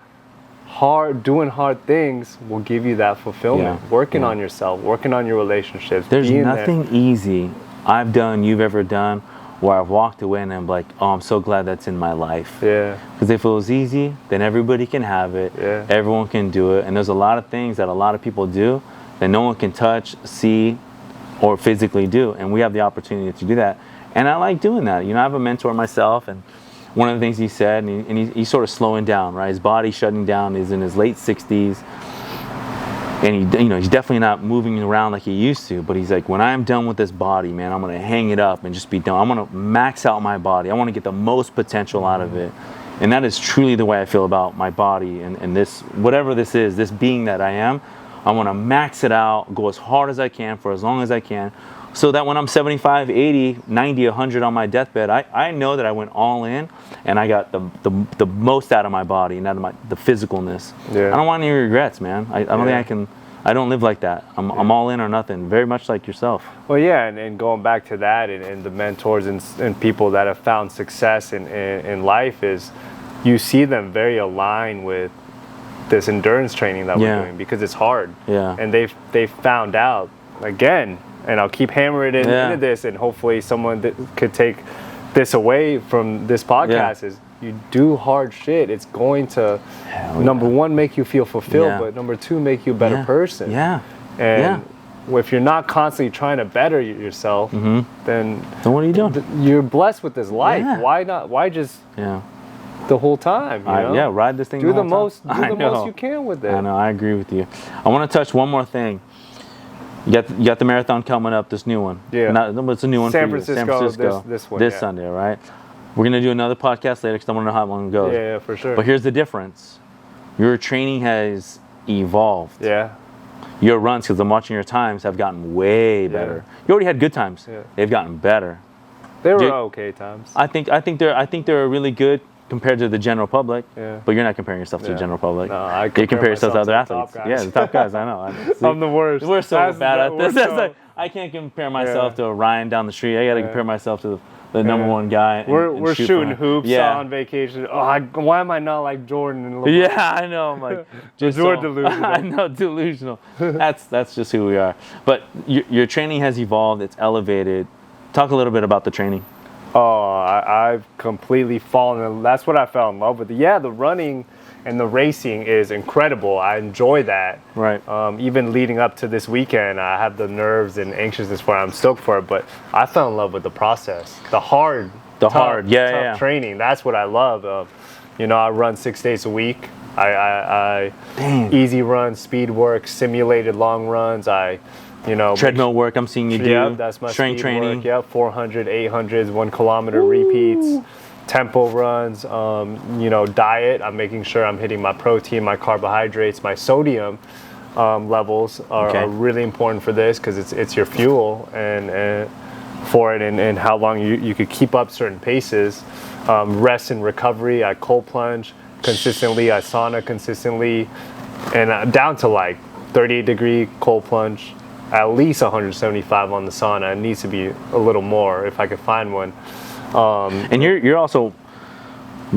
doing hard things will give you that fulfillment. Working on yourself, working on your relationships. There's nothing easy I've done, you've ever done, where I've walked away and I'm like, oh, I'm so glad that's in my life. Yeah. Because if it was easy, then everybody can have it. Yeah. Everyone can do it. And there's a lot of things that a lot of people do that no one can touch, see, or physically do. And we have the opportunity to do that. And I like doing that. You know, I have a mentor myself, and one of the things he said, and he's sort of slowing down, right? His body's shutting down. He's in his late 60s. And he's definitely not moving around like he used to, but he's like, when I'm done with this body, man, I'm gonna hang it up and just be done. I'm gonna max out my body. I wanna get the most potential out of it. And that is truly the way I feel about my body and this, whatever this is, this being that I am. I wanna max it out, go as hard as I can for as long as I can, so that when I'm 75, 80, 90, 100 on my deathbed, I know that I went all in and I got the most out of my body and out of the physicalness. Yeah. I don't want any regrets, man. I don't think I don't live like that. I'm all in or nothing, very much like yourself. Well, yeah, and going back to that and the mentors and people that have found success in life is you see them very aligned with this endurance training that we're doing because it's hard. Yeah. And they've found out, again, and I'll keep hammering it into this, and hopefully someone could take this away from this podcast is you do hard shit. It's going to, number one, make you feel fulfilled, but number two, make you a better person. Yeah. And if you're not constantly trying to better yourself, then what are you doing? You're blessed with this life. Yeah. Why not? Why just the whole time? You know? Ride this thing. Do the most you can with it. I know. I agree with you. I want to touch one more thing. You got the marathon coming up, this new one. Yeah. It's a new one San for Francisco, you. San Francisco. This one. This Sunday, right? We're going to do another podcast later because I want to know how long it goes. Yeah, for sure. But here's the difference. Your training has evolved. Yeah. Your runs, because I'm watching your times, have gotten way better. You already had good times. Yeah. They've gotten better. They were okay times. I think they're really good compared to the general public. Yeah. But you're not comparing yourself to the general public. No, you compare yourself to other athletes. The top guys. I know. I'm the worst. We're so bad at this. I can't compare myself to Ryan down the street. I got to compare myself to the number one guy. We're shooting hoops on vacation. Why am I not like Jordan and LeBron? Yeah, I know. I'm like, delusional. I know, delusional. That's just who we are. But your training has evolved. It's elevated. Talk a little bit about the training. Oh, I've completely fallen in love. That's what I fell in love with. Yeah, the running and the racing is incredible. I enjoy that. Right. Even leading up to this weekend, I have the nerves and anxiousness for it. I'm stoked for it, but I fell in love with the process. Tough training. That's what I love. I run 6 days a week. I easy runs, speed work, simulated long runs. Treadmill work I'm seeing you do. Yeah, that's my strength training. Work. Yep, 400, 800s, 1 kilometer repeats, tempo runs. Diet. I'm making sure I'm hitting my protein, my carbohydrates, my sodium levels are really important for this because it's your fuel and for it and how long you could keep up certain paces. Rest and recovery. I cold plunge consistently. I sauna consistently, and down to like 38-degree cold plunge. At least 175 on the sauna. It needs to be a little more if I could find one. And you're also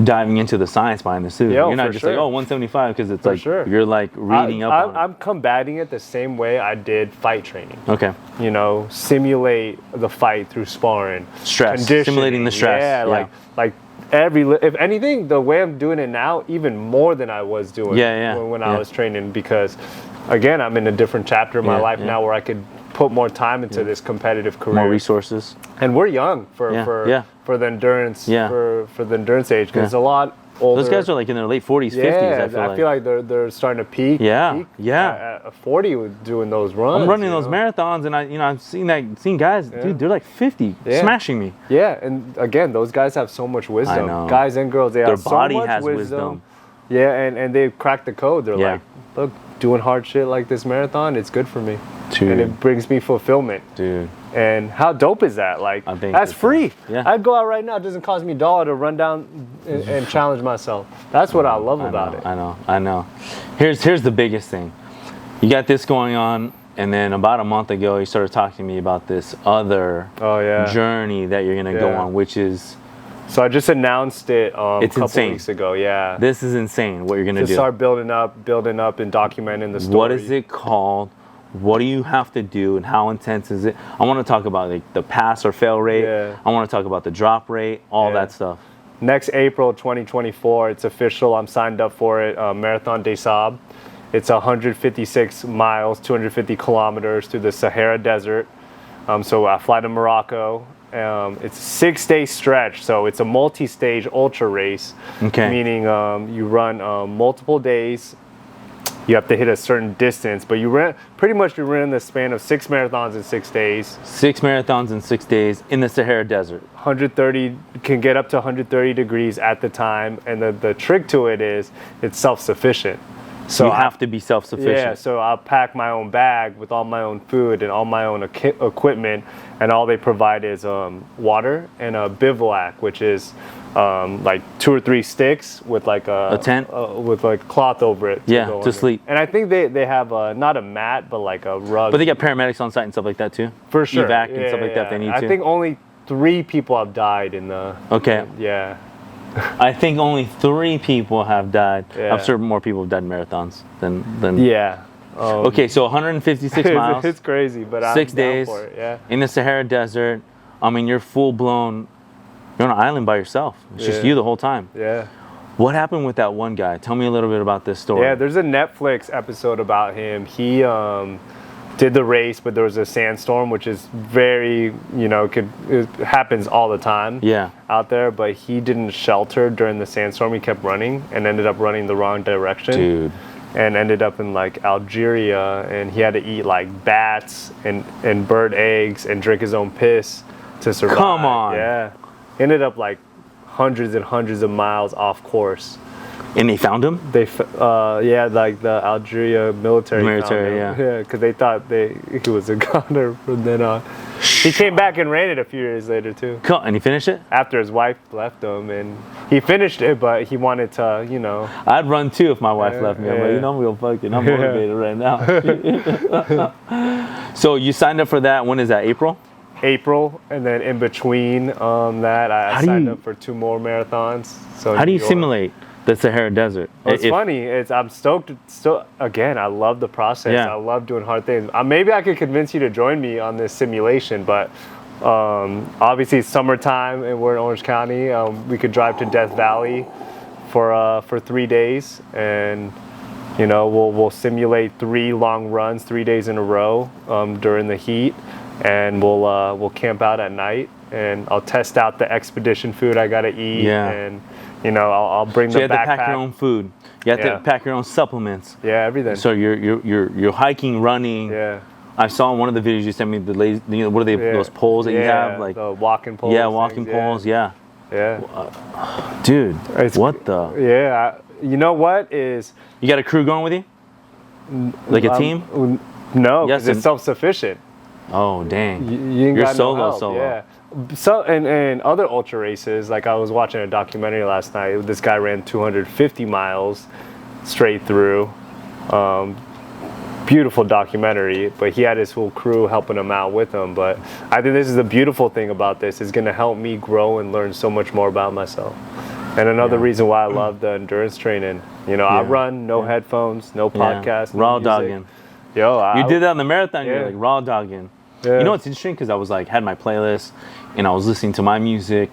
diving into the science behind this too. You're not just like 175 because it's you're like reading up on it. I'm combating it the same way I did fight training. Okay. Simulate the fight through sparring. Stress. Simulating the stress. Yeah, like if anything, the way I'm doing it now, even more than I was doing when I was training, because again, I'm in a different chapter of my life now where I could put more time into this competitive career, more resources, and we're young for the endurance for the endurance age, because a lot older. Those guys are like in their late 40s, 50s. I feel like they're starting to peak. At 40 with doing those runs. I'm running those marathons, and I've seen guys, dude, they're like 50, smashing me. Yeah, and again, those guys have so much wisdom. I know. Guys and girls, they have so much wisdom. Their body has wisdom. Yeah, and they've cracked the code. They're like, look, doing hard shit like this marathon, it's good for me. Dude. And it brings me fulfillment. Dude. And how dope is that? Like, that's free. Yeah. I'd go out right now. It doesn't cost me $1 to run down and challenge myself. That's what I love about it. I know. Here's the biggest thing. You got this going on, and then about a month ago, you started talking to me about this other journey that you're going to go on, which is... So I just announced it a couple weeks ago. Yeah. This is insane what you're going to do. To start building up and documenting the story. What is it called? What do you have to do, and how intense is it? I want to talk about like the pass or fail rate. I want to talk about the drop rate, all that stuff. Next April 2024, it's official. I'm signed up for it. Marathon des Sables. It's 156 miles, 250 kilometers through the Sahara Desert. So I fly to Morocco. It's a 6-day stretch, so it's a multi-stage ultra race. Meaning you run multiple days. You have to hit a certain distance, but you run the span of 6 marathons in 6 days. 6 marathons in 6 days in the Sahara Desert. 130 can get up to 130 degrees at the time, and the trick to it is it's self-sufficient. So you have to be self-sufficient. Yeah, so I'll pack my own bag with all my own food and all my own equipment, and all they provide is water and a bivouac, which is like 2 or 3 sticks with like a tent with like cloth over it. To sleep. And I think they have not a mat, but like a rug. But they got paramedics on site and stuff like that too. For sure. Evac and stuff like that. They need to. I think only 3 people have died in the. Yeah. I think only 3 people have died. I'm sure more people have died in marathons than. Yeah. Okay, so 156 miles. It's crazy, but 6 I'm days down for it, in the Sahara Desert. I mean, you're full blown. You're on an island by yourself. It's just you the whole time. Yeah. What happened with that one guy? Tell me a little bit about this story. Yeah, there's a Netflix episode about him. He did the race, but there was a sandstorm, which is very, it happens all the time out there. But he didn't shelter during the sandstorm. He kept running and ended up running the wrong direction. Dude. And ended up in like Algeria, and he had to eat like bats and bird eggs and drink his own piss to survive. Come on. Yeah. Ended up like hundreds and hundreds of miles off course. And they found him? Like the Algeria military found him. Yeah, because they thought he was a goner. And then he came back and ran it a few years later too. Cool. And he finished it? After his wife left him, and he finished it, but he wanted to, I'd run too if my wife left me. I'm like, I'm real fucking, I'm motivated right now. So you signed up for that. When is that? April, and then in between that, I signed up for 2 more marathons. So how do you simulate the Sahara Desert? Well, it's funny. I'm stoked. Again, I love the process. I love doing hard things. Maybe I could convince you to join me on this simulation, but obviously it's summertime and we're in Orange County. We could drive to Death Valley for 3 days, and we'll simulate 3 long runs, 3 days in a row during the heat. And we'll camp out at night, and I'll test out the expedition food I gotta eat, and I'll bring the backpack. You have to pack your own food. You have to pack your own supplements. Yeah, everything. So you're hiking, running. Yeah. I saw in one of the videos you sent me what are they? Those poles that you have, like the walking poles. Yeah, walking poles. Yeah. Dude, what the? Yeah. You know what is? You got a crew going with you? Like a team? No, because it's self-sufficient. Oh dang! You're solo. Yeah. So and other ultra races, like I was watching a documentary last night. This guy ran 250 miles straight through. Beautiful documentary, but he had his whole crew helping him out with him. But I think this is the beautiful thing about this. It's going to help me grow and learn so much more about myself. And another reason why I love the endurance training. I run, no headphones, no podcast, no raw music. dogging. You did that on the marathon. You're like raw dogging. Yeah. You know what's interesting? Because I was like, had my playlist, and I was listening to my music,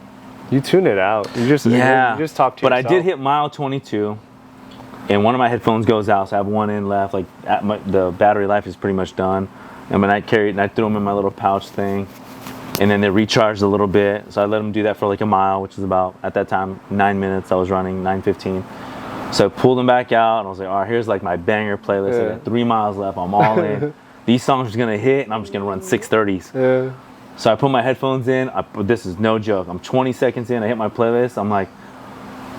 You tune it out. You just talk to yourself. But I did hit mile 22, and one of my headphones goes out, so I have one in left. Like the battery life is pretty much done. And when I carried, and I threw them in my little pouch thing, and then they recharged a little bit. So I let them do that for like a mile, which is about, at that time, 9 minutes. I was running 9:15. So I pulled them back out, and I was like, all right, here's like my banger playlist. I got 3 miles left. I'm all in. These songs are gonna hit, and I'm just gonna run 6:30s. Yeah. So I put my headphones in. This is no joke. I'm 20 seconds in. I hit my playlist. I'm like,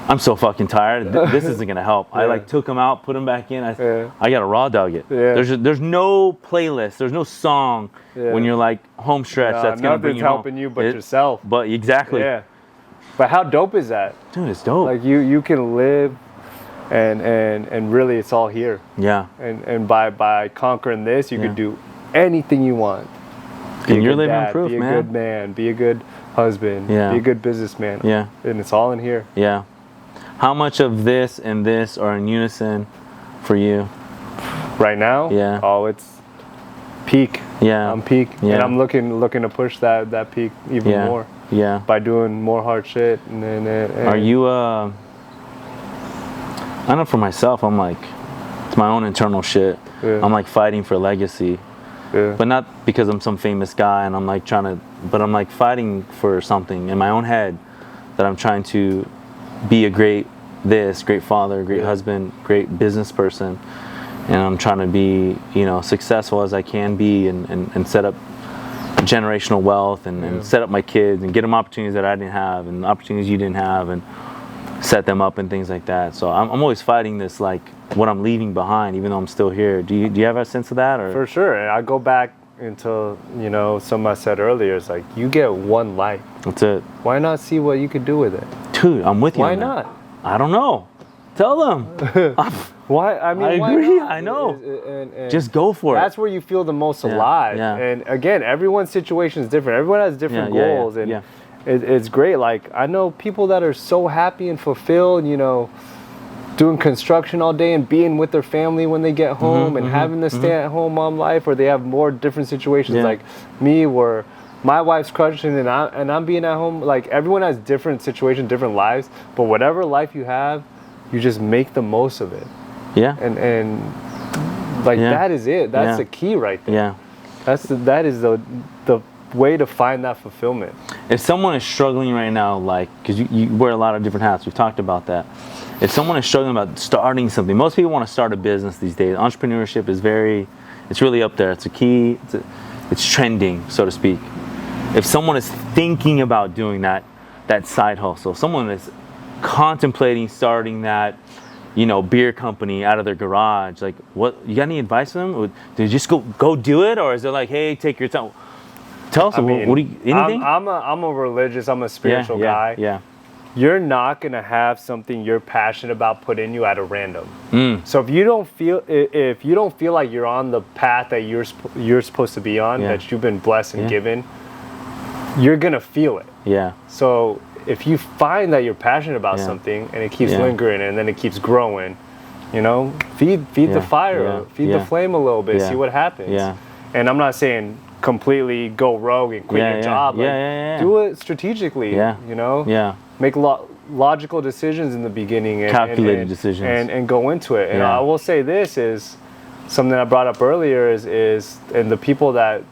I'm so fucking tired. This isn't gonna help. I like took them out, put them back in. I got to raw dog it. Yeah. There's no playlist. There's no song when you're like home stretch that's gonna bring you home. Nothing's helping you but yourself. But exactly. Yeah. But how dope is that? Dude, it's dope. Like you can live, and really it's all here. Yeah. And by conquering this, you can do anything you want. And you're living proof, man. Be a good man. Be a good husband. Yeah. Be a good businessman. Yeah. And it's all in here. Yeah. How much of this and this are in unison for you? Right now? Yeah. Oh, it's peak. Yeah. I'm peak. Yeah. And I'm looking to push that peak even more. Yeah. By doing more hard shit. And are you, I know for myself, I'm like, it's my own internal shit. Yeah. I'm like fighting for legacy. Yeah. But not because I'm some famous guy and I'm like but I'm like fighting for something in my own head that I'm trying to be a great father, great husband, great business person. And I'm trying to be, successful as I can be and set up generational wealth and set up my kids and get them opportunities that I didn't have and opportunities you didn't have and set them up and things like that. So I'm always fighting this, like what I'm leaving behind, even though I'm still here. Do you have a sense of that? Or? For sure. And I go back into, something I said earlier. It's like, you get one life. That's it. Why not see what you could do with it? Dude, I'm with you. Why not? I don't know. Tell them. Why? I mean, I agree. I know. And just go for it. That's where you feel the most alive. Yeah. And again, everyone's situation is different. Everyone has different goals. And it's great. Like, I know people that are so happy and fulfilled, doing construction all day and being with their family when they get home and having the stay-at-home mom life, or they have more different situations like me where my wife's crushing and I'm being at home. Like, everyone has different situations, different lives, but whatever life you have, you just make the most of it. Yeah. And that is it. That's the key right there. Yeah. That is the way to find that fulfillment. If someone is struggling right now, like, because you wear a lot of different hats, we've talked about that. If someone is struggling about starting something, most people want to start a business these days. Entrepreneurship is it's really up there. It's a key, it's trending, so to speak. If someone is thinking about doing that side hustle, if someone is contemplating starting that, beer company out of their garage, like, what, you got any advice for them? Do you just go do it? Or is it like, hey, take your time? Tell us, anything? I'm a spiritual guy. Yeah. You're not gonna have something you're passionate about put in you at a random. So if you don't feel like you're on the path that you're supposed to be on, that you've been blessed and given, you're gonna feel it. Yeah. So if you find that you're passionate about something and it keeps lingering and then it keeps growing, feed the fire, feed the flame a little bit, see what happens. Yeah. And I'm not saying completely go rogue and quit your job. Do it strategically. Make logical decisions in the beginning and calculated decisions and go into it. And I will say this is something I brought up earlier is and the people that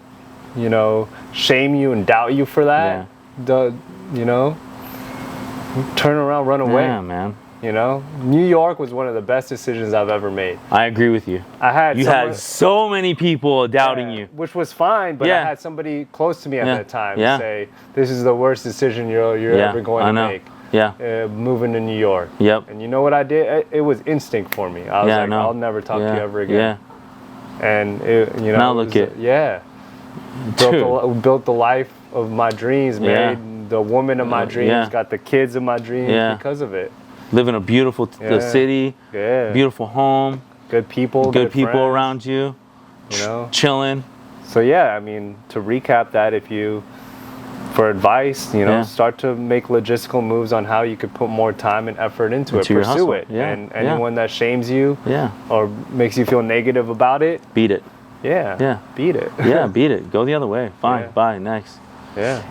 shame you and doubt you for that, turn around, run away. Yeah, man. New York was one of the best decisions I've ever made. I agree with you. You had so many people doubting you, which was fine. But I had somebody close to me at that time say, "This is the worst decision you're ever going to make." Yeah. Moving to New York. Yep. And you know what I did? It was instinct for me. I was like, I'll never talk to you ever again. Yeah. And now look at built the life of my dreams. Made the woman of my dreams. Got the kids of my dreams because of it. Live in a beautiful city, beautiful home, good people friends around you, chilling. So I mean, to recap that, for advice, start to make logistical moves on how you could put more time and effort into it, pursue it. And anyone that shames you or makes you feel negative about it, beat it. Beat it. Beat it. Go the other way. Fine. Bye. Next.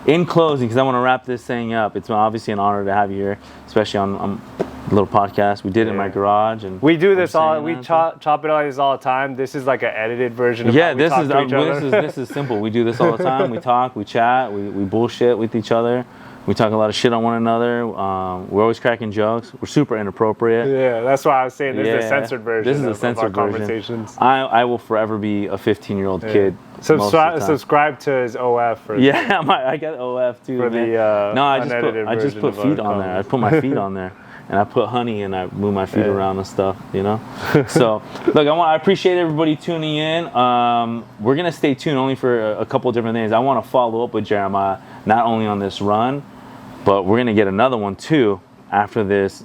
In closing, because I want to wrap this thing up, it's obviously an honor to have you here, especially on a little podcast. We did it in my garage, and we do this all. We chop it all the time. This is like an edited version of how we talk to each other. This is simple. We do this all the time. We talk, we chat, we bullshit with each other. We talk a lot of shit on one another. We're always cracking jokes. We're super inappropriate. Yeah, that's why I was saying this is a censored version. This is a censored version. Conversations. I will forever be a 15-year-old kid. Subscribe to his OF. I got OF too. For man. I just put feet on there. I put my feet on there. And I put honey and I move my feet around and stuff, you know? So, look, I appreciate everybody tuning in. We're going to stay tuned only for a couple of different things. I want to follow up with Jeremiah, not only on this run, but we're going to get another one too after this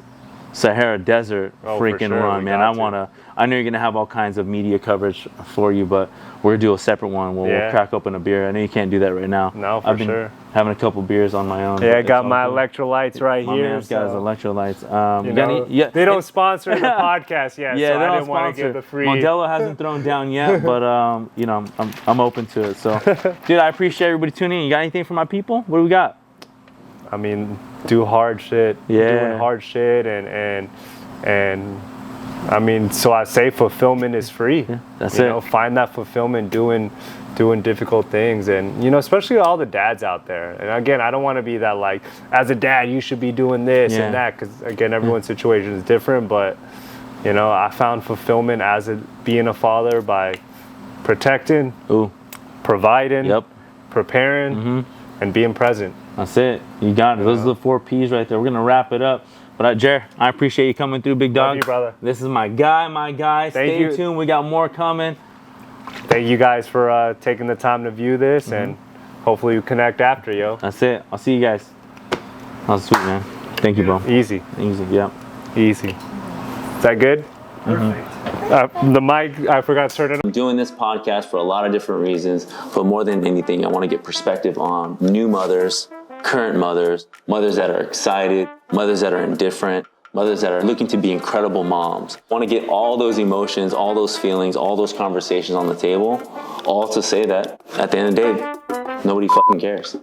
Sahara Desert freaking run, man. I know you're going to have all kinds of media coverage for you, but we're going to do a separate one where we'll crack open a beer. I know you can't do that right now. No, for sure. Having a couple beers on my own. Yeah, I got my electrolytes right here. My man's got his electrolytes. They don't sponsor the podcast yet, so I didn't want to give the free. Modelo hasn't thrown down yet, but I'm open to it. So, dude, I appreciate everybody tuning in. You got anything for my people? What do we got? I mean, do hard shit. Doing hard shit and I mean, so I say fulfillment is free. Yeah, that's it. Find that fulfillment doing difficult things, and especially all the dads out there. And again, I don't want to be that like, as a dad, you should be doing this and that, because again, everyone's situation is different. But I found fulfillment as being a father by protecting, providing, preparing, and being present. That's it. You got it. Those are the 4 P's right there. We're gonna wrap it up. But Jer, I appreciate you coming through, big dog. Love you, brother. This is my guy. Stay tuned. We got more coming. Thank you guys for taking the time to view this, and hopefully you connect after, yo. That's it. I'll see you guys. That was sweet, man. Thank you, bro. Easy. Yeah. Easy. Is that good? Perfect. The mic, I forgot to turn it on. I'm doing this podcast for a lot of different reasons, but more than anything, I want to get perspective on new mothers, current mothers, mothers that are excited, mothers that are indifferent, mothers that are looking to be incredible moms. I want to get all those emotions, all those feelings, all those conversations on the table, all to say that at the end of the day, nobody fucking cares.